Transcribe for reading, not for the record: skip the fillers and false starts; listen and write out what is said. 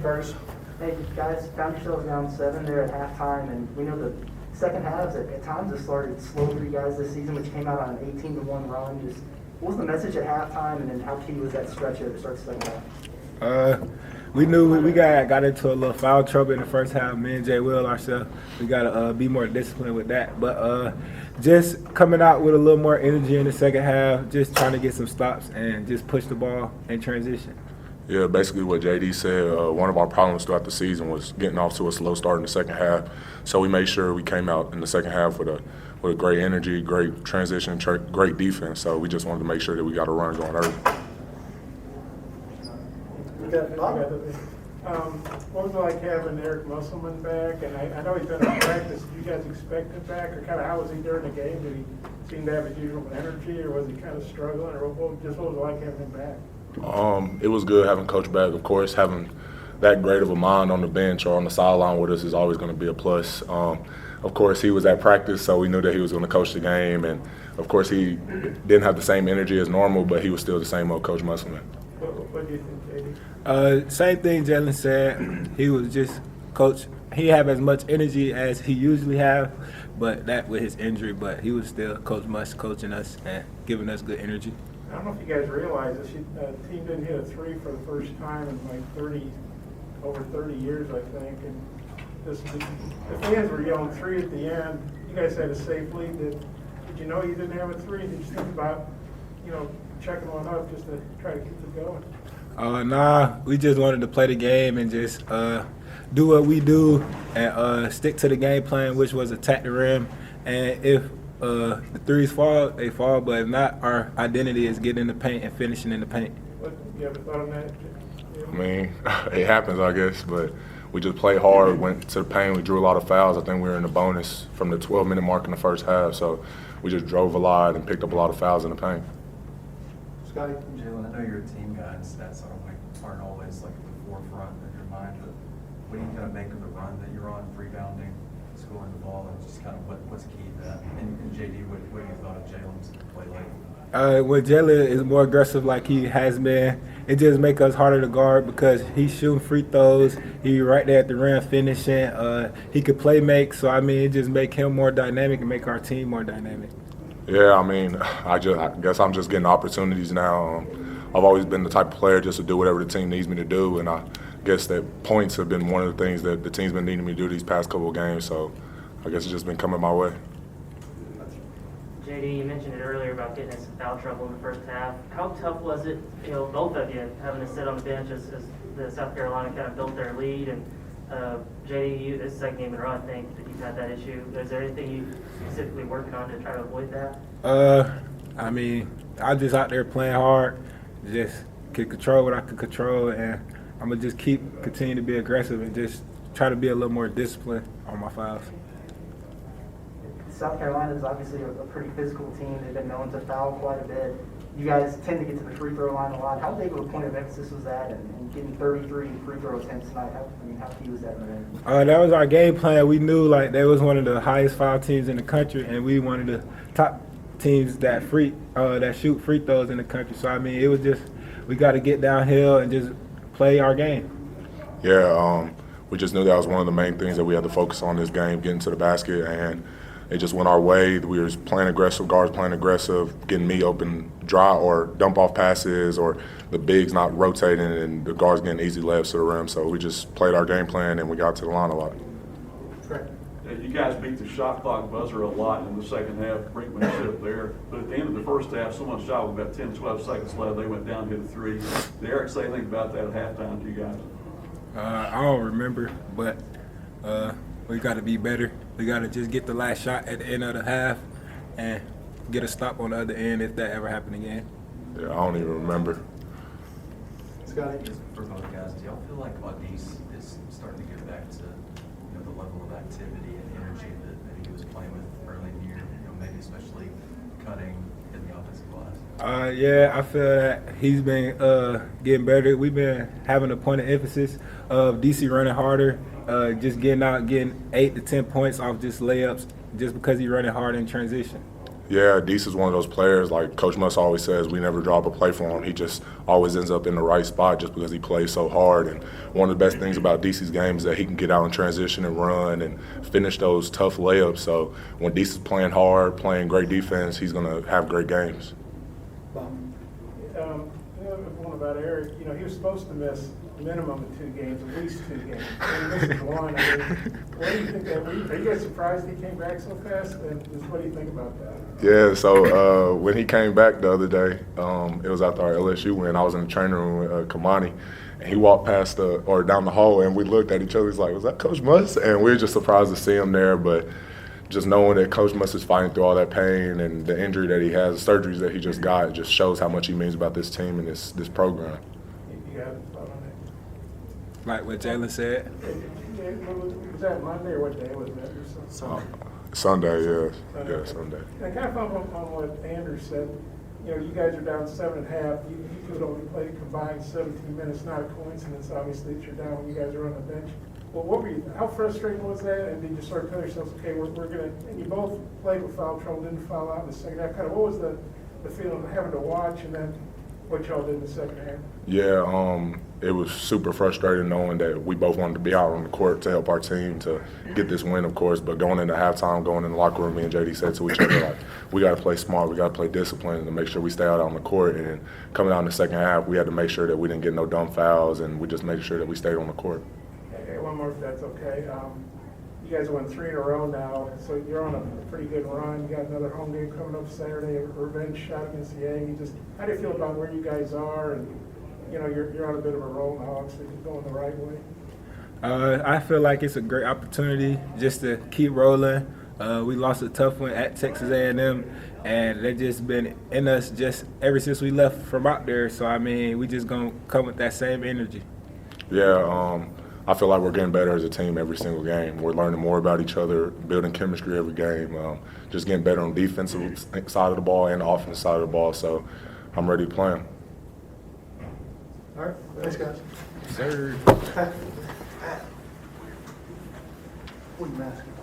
first. Hey, guys, found yourselves down 7 there at halftime, and we know the second halves at times have started slow for you guys this season, which came out on an 18-1 run. Just what was the message at halftime, and then how key was that stretch at the start of the second half? We knew we got into a little foul trouble in the first half. Me and Jay Will ourselves, we got to be more disciplined with that. But just coming out with a little more energy in the second half, just trying to get some stops and just push the ball in transition. Yeah, basically what JD said, one of our problems throughout the season was getting off to a slow start in the second half. So we made sure we came out in the second half with a great energy, great transition, great defense. So we just wanted to make sure that we got a run going early. What was it like having Eric Musselman back? And I know he's been in practice. Did you guys expect him back? Or kind of how was he during the game? Did he seem to have his usual energy, or was he kind of struggling? Or what was it like having him back? It was good having Coach back. Of course, having that great of a mind on the bench or on the sideline with us is always going to be a plus. Of course, he was at practice, so we knew that he was going to coach the game. And, of course, he didn't have the same energy as normal, but he was still the same old Coach Musselman. What do you think, JD? Same thing Jaylin said. He was just coach. He have as much energy as he usually have, but that with his injury. But he was still Coach Musk coaching us and giving us good energy. I don't know if you guys realize this. The team didn't hit a three for the first time in like over 30 years, I think. And the fans were yelling three at the end. You guys had a safe lead. Did you know you didn't have a three? Did you think about, checking one up just to try to keep it going? Nah, we just wanted to play the game and just do what we do and stick to the game plan, which was attack the rim. And if the threes fall, they fall. But if not, our identity is getting in the paint and finishing in the paint. You ever thought of that? Yeah. I mean, it happens, I guess, but we just played hard, went to the paint. We drew a lot of fouls. I think we were in the bonus from the 12-minute mark in the first half. So we just drove a lot and picked up a lot of fouls in the paint. Scotty? Jaylin, I know you're a team guy, and stats aren't always like at the forefront of your mind, but what do you kind of make of the run that you're on, rebounding, scoring the ball, and just kind of what's key to that? And JD, what have you thought of Jaylin's play lately? When Jaylin is more aggressive like he has been, it just makes us harder to guard because he's shooting free throws. He right there at the rim finishing. He could play make, so I mean it just make him more dynamic and make our team more dynamic. Yeah, I mean, I guess I'm just getting opportunities now. I've always been the type of player just to do whatever the team needs me to do, and I guess that points have been one of the things that the team's been needing me to do these past couple of games. So I guess it's just been coming my way. JD, you mentioned it earlier about getting in some foul trouble in the first half. How tough was it, both of you, having to sit on the bench as the South Carolina kind of built their lead? And JD, this is the second game in a row, I think, that you've had that issue. Is there anything you specifically working on to try to avoid that? I mean, I'm just out there playing hard, just can control what I can control, and I'm gonna just continue to be aggressive and just try to be a little more disciplined on my fouls. South Carolina is obviously a pretty physical team. They've been known to foul quite a bit. You guys tend to get to the free throw line a lot. How big of a point of emphasis was that, and getting 33 free throw attempts tonight? How key was that in the game? That was our game plan. We knew they was one of the highest foul teams in the country, and we one of the top teams that shoot free throws in the country. So I mean, it was just we got to get downhill and just play our game. Yeah, we just knew that was one of the main things that we had to focus on this game, getting to the basket, and it just went our way. We were playing aggressive, guards playing aggressive, getting me open dry or dump off passes, or the bigs not rotating and the guards getting easy layups to the rim. So we just played our game plan and we got to the line a lot. You guys beat the shot clock buzzer a lot in the second half, brinkmanship there. But at the end of the first half, someone shot with about 10, 12 seconds left. They went down, hit a three. Did Eric say anything about that at halftime to you guys? I don't remember, but we got to be better. We got to just get the last shot at the end of the half and get a stop on the other end if that ever happened again. Yeah, I don't even remember. Scotty, just for both guys, do y'all feel like Audis is starting to get back to the level of activity and energy that maybe he was playing with early in the year? Maybe especially cutting in the offensive glass. Yeah, I feel that he's been getting better. We've been having a point of emphasis of DC running harder, just getting out, getting 8 to 10 points off just layups, just because he's running hard in transition. Yeah, Deese is one of those players, like Coach Muss always says, we never drop a play for him. He just always ends up in the right spot just because he plays so hard. And one of the best things about Deese's game is that he can get out in transition and run and finish those tough layups. So when Deese is playing hard, playing great defense, he's going to have great games. One about Eric, he was supposed to miss a minimum of 2 games, at least 2 games. And he missed 1. I mean, what do you think that week? Are you guys surprised he came back so fast? And just what do you think about that? Yeah, so when he came back the other day, it was after our LSU win. I was in the training room with Kamani, and he walked past down the hall, and we looked at each other. He's like, "Was that Coach Muss?" And we were just surprised to see him there, but just knowing that Coach Muss is fighting through all that pain and the injury that he has, the surgeries that he just got, just shows how much he means about this team and this program. You got a thought on that? Like what Jaylin said. Was that Monday or what day was that? Or something? Sunday, yes. Yeah, Sunday. And I kind of followed up on what Andrew said. You guys are down 7.5. You could only play a combined 17 minutes. Not a coincidence, obviously, that you're down when you guys are on the bench. Well, what were you? How frustrating was that? And did you sort of tell yourselves, okay, we're gonna? And you both played with foul trouble, didn't foul out in the second half. Kind of, what was the feeling of having to watch, and then what y'all did in the second half? Yeah, it was super frustrating knowing that we both wanted to be out on the court to help our team to get this win, of course. But going into halftime, going in the locker room, me and JD said to each other, like, we got to play smart, we got to play disciplined to make sure we stay out on the court. And coming out in the second half, we had to make sure that we didn't get no dumb fouls, and we just made sure that we stayed on the court. Hey, one more if that's okay. You guys won 3 in a row now, so you're on a pretty good run. You got another home game coming up Saturday, a revenge shot against the Aggies. Just how do you feel about where you guys are? And you're on a bit of a roll now, obviously, going the right way. I feel like it's a great opportunity just to keep rolling. We lost a tough one at Texas A&M, and they've just been in us just ever since we left from out there. So, I mean, we just going to come with that same energy. Yeah, I feel like we're getting better as a team every single game. We're learning more about each other, building chemistry every game, just getting better on the defensive side of the ball and the offensive side of the ball. So I'm ready to play them. All right, thanks, guys. Sir. What are you asking?